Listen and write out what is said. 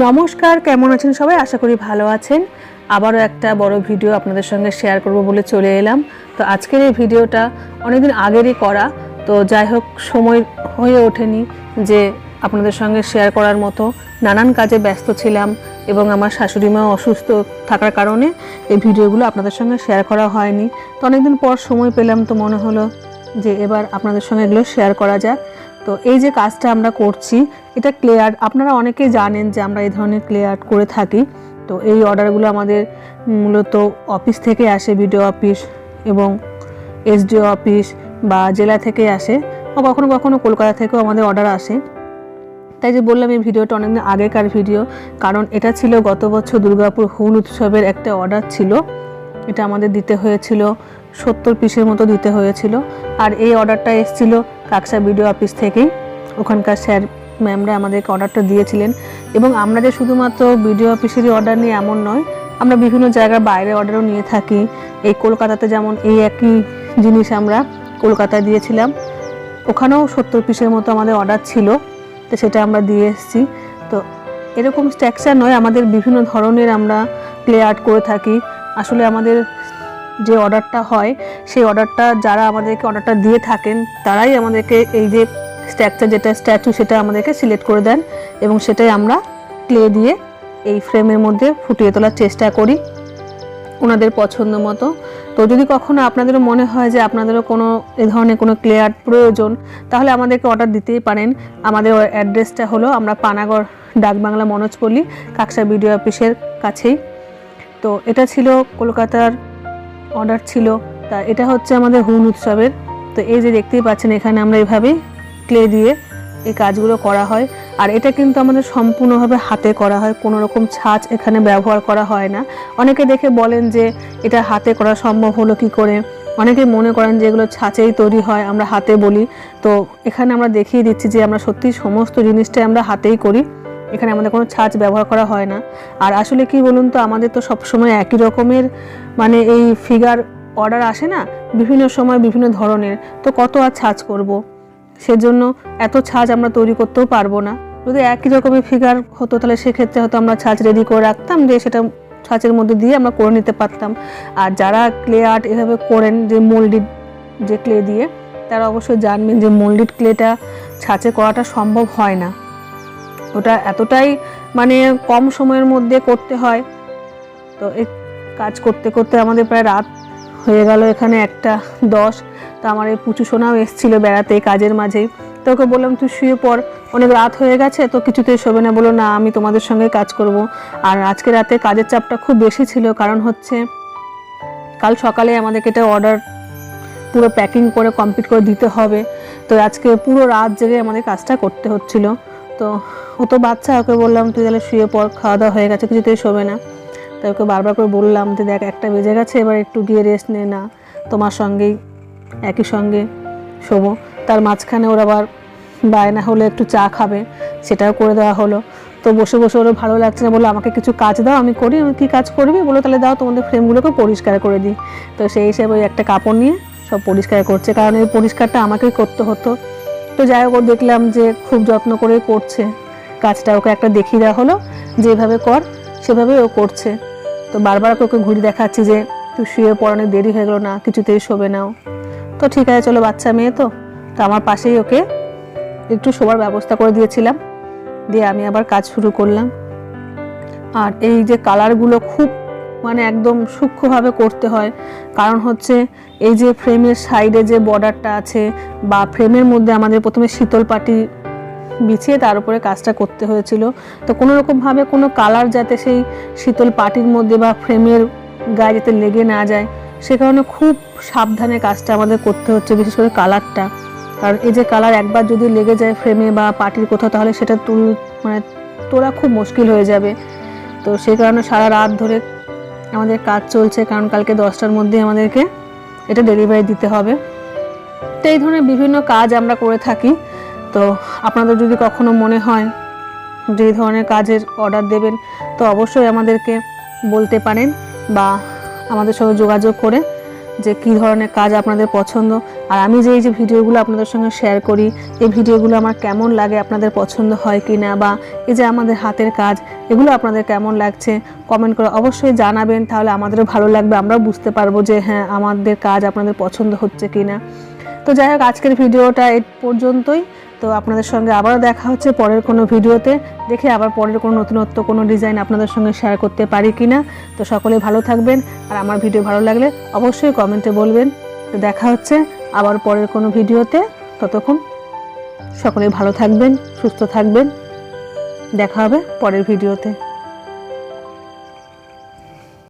নমস্কার, কেমন আছেন সবাই? আশা করি ভালো আছেন। আবারও একটা বড় ভিডিও আপনাদের সঙ্গে শেয়ার করব বলে চলে এলাম। তো আজকের এই ভিডিওটা অনেকদিন আগেরই করা, তো যাই হোক সময় হয়ে ওঠেনি যে আপনাদের সঙ্গে শেয়ার করার মতো। নানান কাজে ব্যস্ত ছিলাম এবং আমার শাশুড়ি মা অসুস্থ থাকার কারণে এই ভিডিওগুলো আপনাদের সঙ্গে শেয়ার করা হয়নি। তো অনেকদিন পর সময় পেলাম, তো মনে হলো যে এবার আপনাদের সঙ্গে এগুলো শেয়ার করা যাক। তো এই যে কাজটা আমরা করছি, এটা ক্লে আর্ট। আপনারা অনেকেই জানেন যে আমরা এই ধরনের ক্লে আর্ট করে থাকি। তো এই অর্ডারগুলো আমাদের মূলত অফিস থেকে আসে, বিডিও অফিস এবং এসডিও অফিস বা জেলা থেকে আসে, বা কখনো কখনো কলকাতা থেকেও আমাদের অর্ডার আসে। তাই যে বললাম এই ভিডিওটা অনেকদিন আগেকার ভিডিও, কারণ এটা ছিল গত বছর দুর্গাপুর হুল উৎসবের একটা অর্ডার ছিল। এটা আমাদের দিতে হয়েছিল 70 পিসের মতো দিতে হয়েছিল। আর এই অর্ডারটা এসেছিল কাকসা বিডিও অফিস থেকেই। ওখানকার স্যার ম্যামরা আমাদেরকে অর্ডারটা দিয়েছিলেন। এবং আমরা যে শুধুমাত্র বিডিও অফিসেরই অর্ডার নিই এমন নয়, আমরা বিভিন্ন জায়গার বাইরে অর্ডারও নিয়ে থাকি। এই কলকাতাতে যেমন এই একই জিনিস আমরা কলকাতায় দিয়েছিলাম, ওখানেও 70 পিসের মতো আমাদের অর্ডার ছিল, তো সেটা আমরা দিয়ে এসেছি। তো এরকম স্ট্রাকচার নয়, আমাদের বিভিন্ন ধরনের আমরা ক্লে আর্ট করে থাকি। আসলে আমাদের যে অর্ডারটা হয় সেই অর্ডারটা যারা আমাদেরকে অর্ডারটা দিয়ে থাকেন তারাই আমাদেরকে এই যে স্ট্রাকচার, যেটা স্ট্যাচু, সেটা আমাদেরকে সিলেক্ট করে দেন এবং সেটাই আমরা ক্লে দিয়ে এই ফ্রেমের মধ্যে ফুটিয়ে তোলার চেষ্টা করি ওনাদের পছন্দ মতো। তো যদি কখনো আপনাদেরও মনে হয় যে আপনাদেরও কোনো এ ধরনের কোনো ক্লে আর্ট প্রয়োজন, তাহলে আমাদেরকে অর্ডার দিতেই পারেন। আমাদের অ্যাড্রেসটা হলো আমরা পানাগড় ডাকবাংলা মনোজপল্লী কাকসা বিডিও অফিসের কাছেই। তো এটা ছিল কলকাতার অর্ডার ছিল। তা এটা হচ্ছে আমাদের হুল উৎসবের। তো এই যে দেখতেই পাচ্ছেন এখানে আমরা এইভাবেই ক্লে দিয়ে এই কাজগুলো করা হয়। আর এটা কিন্তু আমাদের সম্পূর্ণভাবে হাতে করা হয়, কোনো রকম ছাঁচ এখানে ব্যবহার করা হয় না। অনেকে দেখে বলেন যে এটা হাতে করা সম্ভব হলো কি করে, অনেকে মনে করেন যে এগুলো ছাঁচেই তৈরি হয়, আমরা হাতে বলি। তো এখানে আমরা দেখিয়ে দিচ্ছি যে আমরা সত্যি সমস্ত জিনিসটাই আমরা হাতেই করি, এখানে আমাদের কোনো ছাঁচ ব্যবহার করা হয় না। আর আসলে কি বলুন তো, আমাদের তো সবসময় একই রকমের মানে এই ফিগার অর্ডার আসে না, বিভিন্ন সময় বিভিন্ন ধরনের, তো কত আর ছাঁচ করব, সেজন্য এত ছাঁচ আমরা তৈরি করতেও পারবো না। যদি একই রকমের ফিগার হতো তাহলে সেক্ষেত্রে হয়তো আমরা ছাঁচ রেডি করে রাখতাম, যে সেটা ছাঁচের মধ্যে দিয়ে আমরা করে নিতে পারতাম। আর যারা ক্লে আর্ট এভাবে করেন, যে মোল্ডেড যে ক্লে দিয়ে, তারা অবশ্যই জানবেন যে মোল্ডেড ক্লেটা ছাঁচে করাটা সম্ভব হয় না। ওটা এতটাই মানে কম সময়ের মধ্যে করতে হয়। তো এই কাজ করতে করতে আমাদের প্রায় রাত হয়ে গেল এখানে 1:10। তো আমার এই পুচু সোনাও এসেছিলো বেড়াতে এই কাজের মাঝেই। তো ওকে বললাম তুই শুয়ে পড়, অনেক রাত হয়ে গেছে, তো কিছুতেই শোবে না। বলো না, আমি তোমাদের সঙ্গে কাজ করব। আর আজকে রাতে কাজের চাপটা খুব বেশি ছিল, কারণ হচ্ছে কাল সকালে আমাদেরকে এটা অর্ডার পুরো প্যাকিং করে কমপ্লিট করে দিতে হবে। তো আজকে পুরো রাত জেগে আমাদের কাজটা করতে হচ্ছিল। তো ও তো বাচ্চা, ওকে বললাম তুই তাহলে শুয়ে পড়, খাওয়া দাওয়া হয়ে গেছে, কিছুতেই শোবে না। তাই ওকে বারবার করে বললাম যে দেখ 1টা বেজে গেছে, এবার একটু গিয়ে রেস্ট নে না, তোমার সঙ্গেই একই সঙ্গে শোবো। তার মাঝখানে ওর আবার বায়না হলে একটু চা খাবে, সেটাও করে দেওয়া হলো। তো বসে বসে ওরও ভালো লাগছে না, বললো আমাকে কিছু কাজ দাও, আমি করি। আমি কী কাজ করবি? বলো তাহলে দাও, তোমাদের ফ্রেমগুলোকে পরিষ্কার করে দিই। তো সেই হিসেবে ওই একটা কাপড় নিয়ে সব পরিষ্কার করছে, কারণ এই পরিষ্কারটা আমাকেই করতে হতো। তো যাই হোক, দেখলাম যে খুব যত্ন করে করছে কাজটা, ওকে একটা দেখিয়ে দেওয়া হলো যেভাবে কর, সেভাবেই ও করছে। তো বারবার ওকে ঘুরে দেখাচ্ছি যে তুই শুয়ে পড়, অনেক দেরি হয়ে গেলো না, কিছুতেই শোবে নাও। তো ঠিক আছে চলো, বাচ্চা মেয়ে তো। তো আমার পাশেই ওকে একটু শোবার ব্যবস্থা করে দিয়েছিলাম, দিয়ে আমি আবার কাজ শুরু করলাম। আর এই যে কালারগুলো খুব মানে একদম সূক্ষ্মভাবে করতে হয়, কারণ হচ্ছে এই যে ফ্রেমের সাইডে যে বর্ডারটা আছে বা ফ্রেমের মধ্যে আমাদের প্রথমে শীতল পাটি বিছিয়ে তার উপরে কাজটা করতে হয়েছিল। তো কোনো রকমভাবে কোনো কালার যাতে সেই শীতল পাটির মধ্যে বা ফ্রেমের গায়ে যাতে লেগে না যায়, সে কারণে খুব সাবধানে কাজটা আমাদের করতে হচ্ছে, বিশেষ করে কালারটা। কারণ এই যে কালার একবার যদি লেগে যায় ফ্রেমে বা পাটির কোথাও, তাহলে সেটা মানে তোলা খুব মুশকিল হয়ে যাবে। তো সেই কারণে সারা রাত ধরে আমাদের কাজ চলছে, কারণ কালকে 10টার মধ্যে আমাদেরকে এটা ডেলিভারি দিতে হবে। তো এই ধরনের বিভিন্ন কাজ আমরা করে থাকি। তো আপনাদের যদি কখনো মনে হয় যে এই ধরনের কাজের অর্ডার দেবেন, তো অবশ্যই আমাদেরকে বলতে পারেন বা আমাদের সঙ্গে যোগাযোগ করে যে কী ধরনের কাজ আপনাদের পছন্দ, আর আমি যে এই যে ভিডিওগুলো আপনাদের সঙ্গে শেয়ার করি এই ভিডিওগুলো আমার কেমন লাগে, আপনাদের পছন্দ হয় কি না, বা এই যে আমাদের হাতের কাজ এগুলো আপনাদের কেমন লাগছে কমেন্ট করে অবশ্যই জানাবেন। তাহলে আমাদেরও ভালো লাগবে, আমরাও বুঝতে পারবো যে হ্যাঁ আমাদের কাজ আপনাদের পছন্দ হচ্ছে কি না। তো যাই হোক, আজকের ভিডিওটা এই পর্যন্তই। তো আপনাদের সঙ্গে আবারও দেখা হচ্ছে পরের কোনো ভিডিওতে, দেখে আবার পরের কোনো নতুনত্ব কোনো ডিজাইন আপনাদের সঙ্গে শেয়ার করতে পারি কি না। তো সকলে ভালো থাকবেন, আর আমার ভিডিও ভালো লাগলে অবশ্যই কমেন্টে বলবেন। তো দেখা হচ্ছে আবার পরের কোনো ভিডিওতে, ততক্ষণ সকলে ভালো থাকবেন, সুস্থ থাকবেন, দেখা হবে পরের ভিডিওতে।